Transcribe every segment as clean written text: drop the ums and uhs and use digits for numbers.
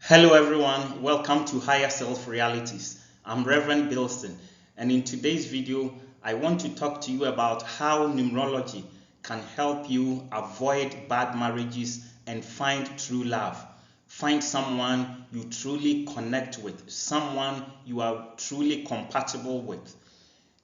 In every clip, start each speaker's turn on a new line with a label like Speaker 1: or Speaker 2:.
Speaker 1: Hello everyone, welcome to Higher Self Realities. I'm Reverend Bilston, and in today's video I want to talk to you about how numerology can help you avoid bad marriages and find true love. Find someone you truly connect with, someone you are truly compatible with.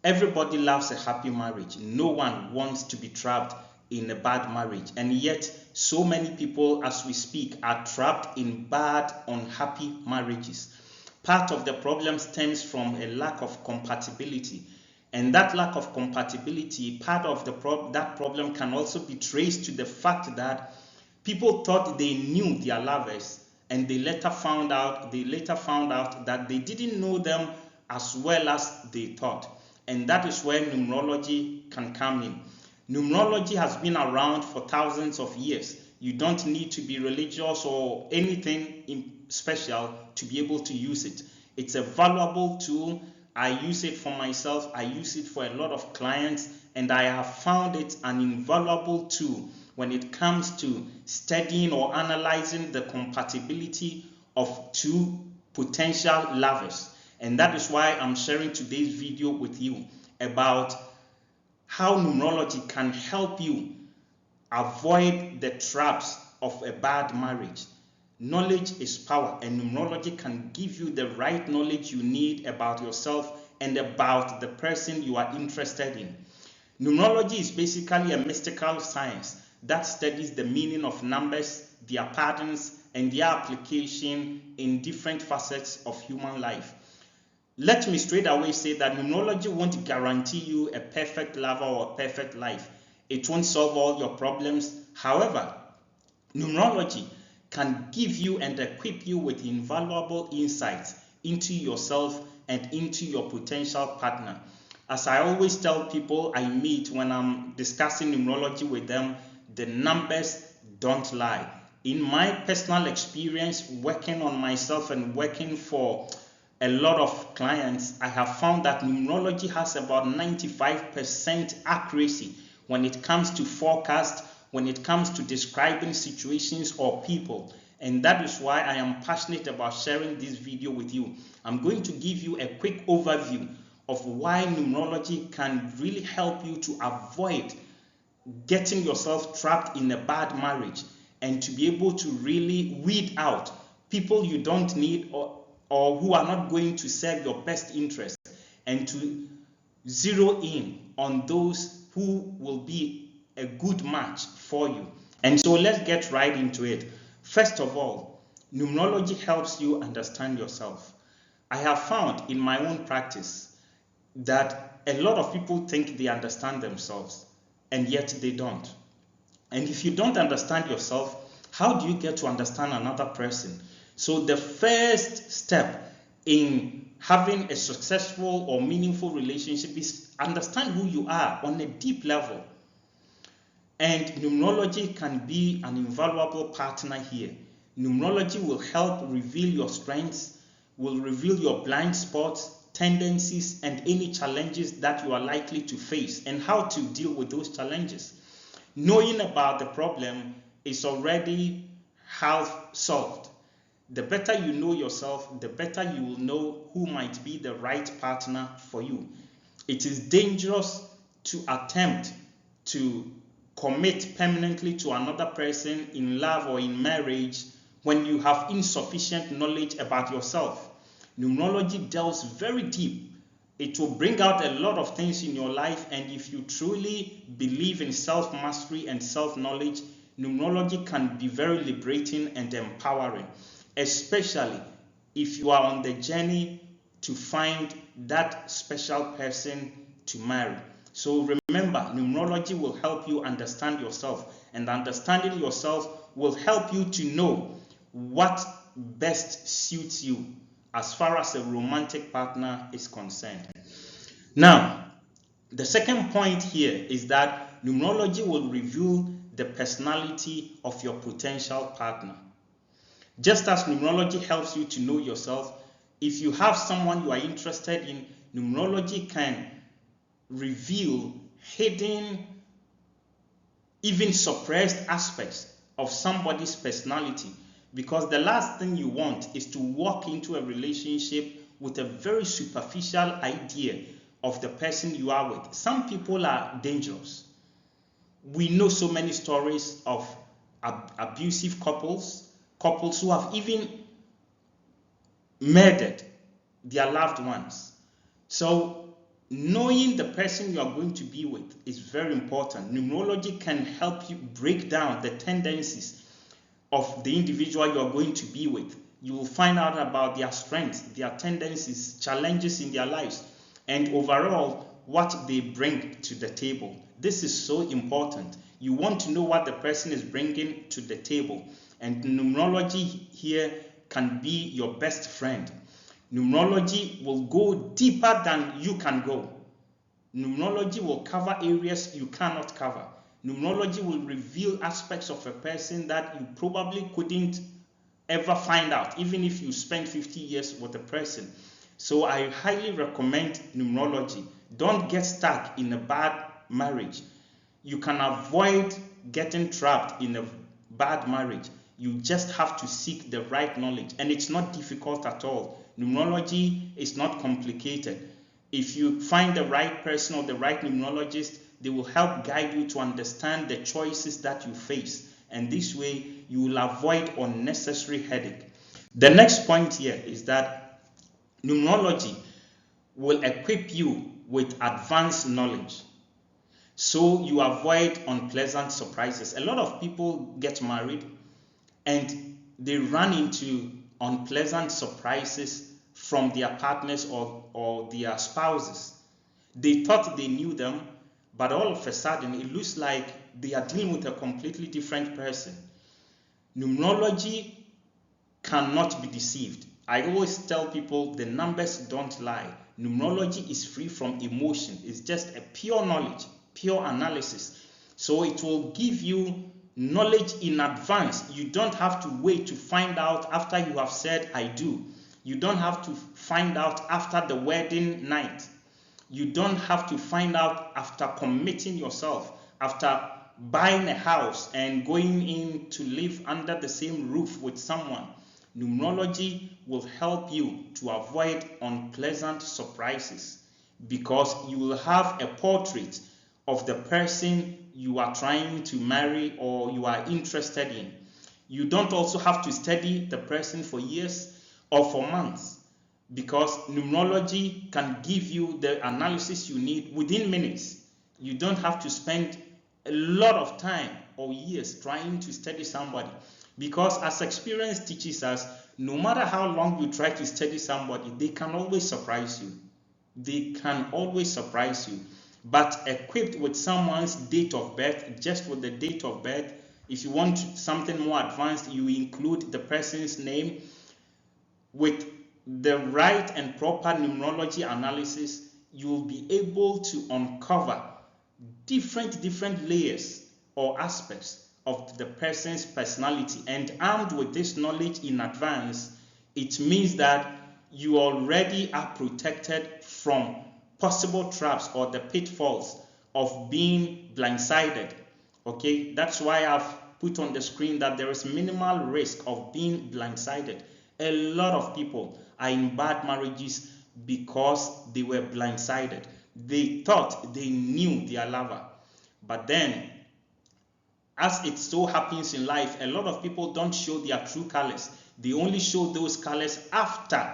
Speaker 1: Everybody loves a happy marriage. No one wants to be trapped in a bad marriage, and yet so many people as we speak are trapped in bad, unhappy marriages. Part of the problem stems from a lack of compatibility, and that lack of compatibility, part of that problem can also be traced to the fact that people thought they knew their lovers, and they later found out that they didn't know them as well as they thought. And that is where numerology can come in. Numerology has been around for thousands of years. You don't need to be religious or anything special to be able to use it. It's a valuable tool. I use it for myself. I use it for a lot of clients, and I have found it an invaluable tool when it comes to studying or analyzing the compatibility of two potential lovers. And that is why I'm sharing today's video with you about how numerology can help you avoid the traps of a bad marriage. Knowledge is power, and numerology can give you the right knowledge you need about yourself and about the person you are interested in. Numerology is basically a mystical science that studies the meaning of numbers, their patterns, and their application in different facets of human life. Let me straight away say that numerology won't guarantee you a perfect lover or a perfect life. It won't solve all your problems. However, numerology can give you and equip you with invaluable insights into yourself and into your potential partner. As I always tell people I meet when I'm discussing numerology with them, the numbers don't lie. In my personal experience, working on myself and working for a lot of clients, I have found that numerology has about 95% accuracy when it comes to forecast, when it comes to describing situations or people. And that is why I am passionate about sharing this video with you. I'm going to give you a quick overview of why numerology can really help you to avoid getting yourself trapped in a bad marriage, and to be able to really weed out people you don't need or who are not going to serve your best interest, and to zero in on those who will be a good match for you. And so let's get right into it. First of all, numerology helps you understand yourself. I have found in my own practice that a lot of people think they understand themselves, and yet they don't. And if you don't understand yourself, how do you get to understand another person? So the first step in having a successful or meaningful relationship is understand who you are on a deep level. And numerology can be an invaluable partner here. Numerology will help reveal your strengths, will reveal your blind spots, tendencies, and any challenges that you are likely to face, and how to deal with those challenges. Knowing about the problem is already half solved. The better you know yourself, the better you will know who might be the right partner for you. It is dangerous to attempt to commit permanently to another person in love or in marriage when you have insufficient knowledge about yourself. Numerology delves very deep. It will bring out a lot of things in your life, and if you truly believe in self-mastery and self-knowledge, numerology can be very liberating and empowering, especially if you are on the journey to find that special person to marry. So remember, numerology will help you understand yourself, and understanding yourself will help you to know what best suits you as far as a romantic partner is concerned. Now, the second point here is that numerology will reveal the personality of your potential partner. Just as numerology helps you to know yourself, if you have someone you are interested in, numerology can reveal hidden, even suppressed aspects of somebody's personality. because the last thing you want is to walk into a relationship with a very superficial idea of the person you are with. Some people are dangerous. We know so many stories of abusive couples who have even murdered their loved ones. So knowing the person you are going to be with is very important. Numerology can help you break down the tendencies of the individual you are going to be with. You will find out about their strengths, their tendencies, challenges in their lives, and overall what they bring to the table. This is so important. You want to know what the person is bringing to the table, and numerology here can be your best friend. Numerology will go deeper than you can go. Numerology will cover areas you cannot cover. Numerology will reveal aspects of a person that you probably couldn't ever find out, even if you spend 50 years with a person. So I highly recommend numerology. Don't get stuck in a bad marriage. You can avoid getting trapped in a bad marriage. You just have to seek the right knowledge, and it's not difficult at all. Numerology is not complicated. If you find the right person or the right numerologist, they will help guide you to understand the choices that you face, and this way you will avoid unnecessary headache. The next point here is that numerology will equip you with advanced knowledge, so you avoid unpleasant surprises. A lot of people get married and they run into unpleasant surprises from their partners or their spouses. They thought they knew them, but all of a sudden it looks like they are dealing with a completely different person. Numerology cannot be deceived. I always tell people the numbers don't lie. Numerology is free from emotion. It's just a pure knowledge, pure analysis. So it will give you knowledge in advance. You don't have to wait to find out after you have said I do. You don't have to find out after the wedding night. You don't have to find out after committing yourself, after buying a house and going in to live under the same roof with someone. Numerology will help you to avoid unpleasant surprises, because you will have a portrait of the person you are trying to marry or you are interested in. You don't also have to study the person for years or for months, because numerology can give you the analysis you need within minutes. You don't have to spend a lot of time or years trying to study somebody, because as experience teaches us, no matter how long you try to study somebody, they can always surprise you. They can always surprise you. But equipped with someone's date of birth, just with the date of birth, if you want something more advanced, you include the person's name. With the right and proper numerology analysis, you will be able to uncover different layers or aspects of the person's personality. And armed with this knowledge in advance, it means that you already are protected from possible traps or the pitfalls of being blindsided. Okay, that's why I've put on the screen that there is minimal risk of being blindsided. A lot of people are in bad marriages because they were blindsided. They thought they knew their lover, but then, as it so happens in life, a lot of people don't show their true colors. They only show those colors after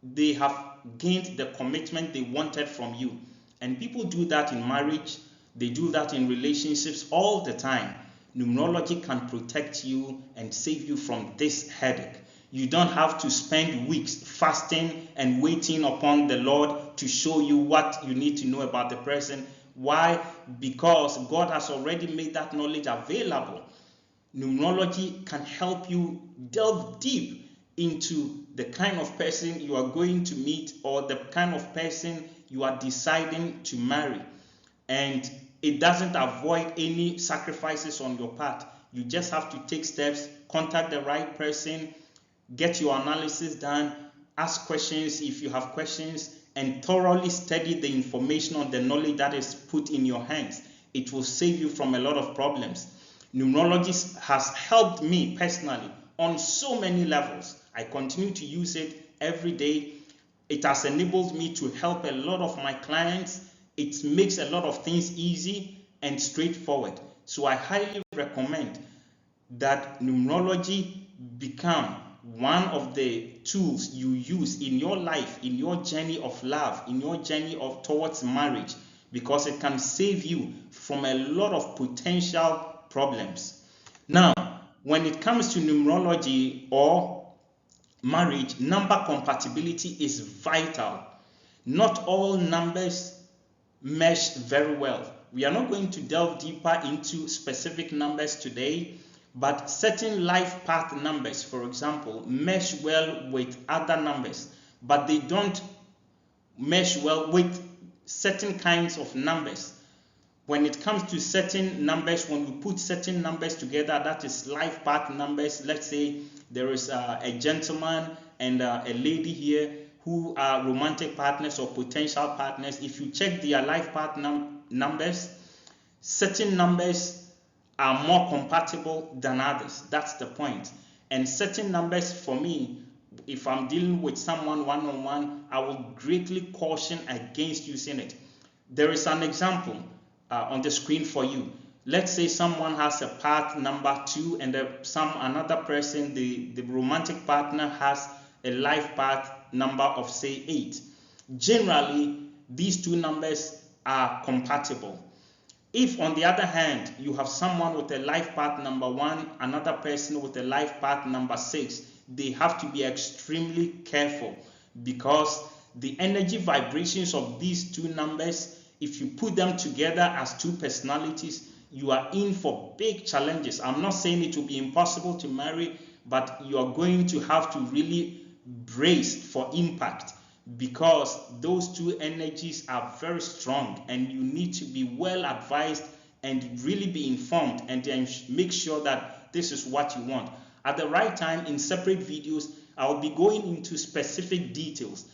Speaker 1: they have gained the commitment they wanted from you. And people do that in marriage, they do that in relationships all the time. Numerology can protect you and save you from this headache. You don't have to spend weeks fasting and waiting upon the Lord to show you what you need to know about the person. Why? Because God has already made that knowledge available. Numerology can help you delve deep into the kind of person you are going to meet or the kind of person you are deciding to marry. And it doesn't avoid any sacrifices on your part. You just have to take steps, contact the right person, get your analysis done, ask questions if you have questions, and thoroughly study the information on the knowledge that is put in your hands. It will save you from a lot of problems. Numerology has helped me personally on so many levels. I continue to use it every day. It has enabled me to help a lot of my clients. It makes a lot of things easy and straightforward. So I highly recommend that numerology become one of the tools you use in your life, in your journey of love, in your journey of towards marriage, because it can save you from a lot of potential problems. Now, when it comes to numerology or marriage, number compatibility is vital. Not all numbers mesh very well. We are not going to delve deeper into specific numbers today, but certain life path numbers, for example, mesh well with other numbers, but they don't mesh well with certain kinds of numbers. When it comes to certain numbers, when we put certain numbers together, that is life path numbers. Let's say there is a gentleman and a lady here who are romantic partners or potential partners. If you check their life path numbers, certain numbers are more compatible than others. That's the point. And certain numbers, for me, if I'm dealing with someone one-on-one, I will greatly caution against using it. There is an example on the screen for you. Let's say someone has a path number 2 and another person, the romantic partner, has a life path number of say 8. Generally, these two numbers are compatible. If on the other hand, you have someone with a life path number 1, another person with a life path number 6, they have to be extremely careful, because the energy vibrations of these two numbers, if you put them together as two personalities, you are in for big challenges. I'm not saying it will be impossible to marry, but you are going to have to really brace for impact, because those two energies are very strong, and you need to be well advised and really be informed, and then make sure that this is what you want. At the right time, in separate videos, I'll be going into specific details,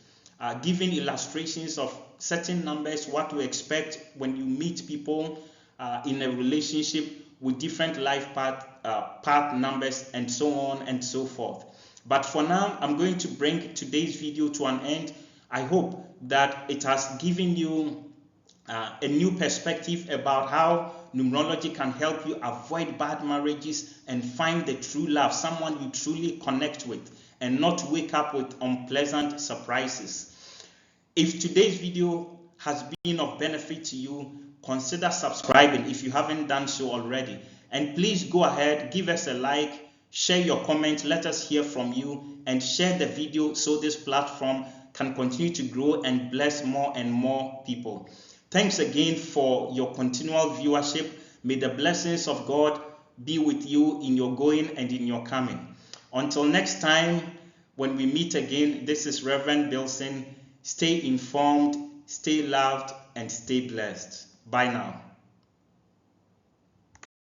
Speaker 1: giving illustrations of certain numbers, what to expect when you meet people in a relationship with different life path numbers, and so on and so forth. But for now, I'm going to bring today's video to an end. I hope that it has given you a new perspective about how numerology can help you avoid bad marriages and find the true love, someone you truly connect with, and not wake up with unpleasant surprises. If today's video has been of benefit to you, consider subscribing if you haven't done so already. And please go ahead, give us a like, share your comment, let us hear from you, and share the video so this platform can continue to grow and bless more and more people. Thanks again for your continual viewership. May the blessings of God be with you in your going and in your coming. Until next time, when we meet again, this is Reverend Bilson. Stay informed, stay loved, and stay blessed. Bye now.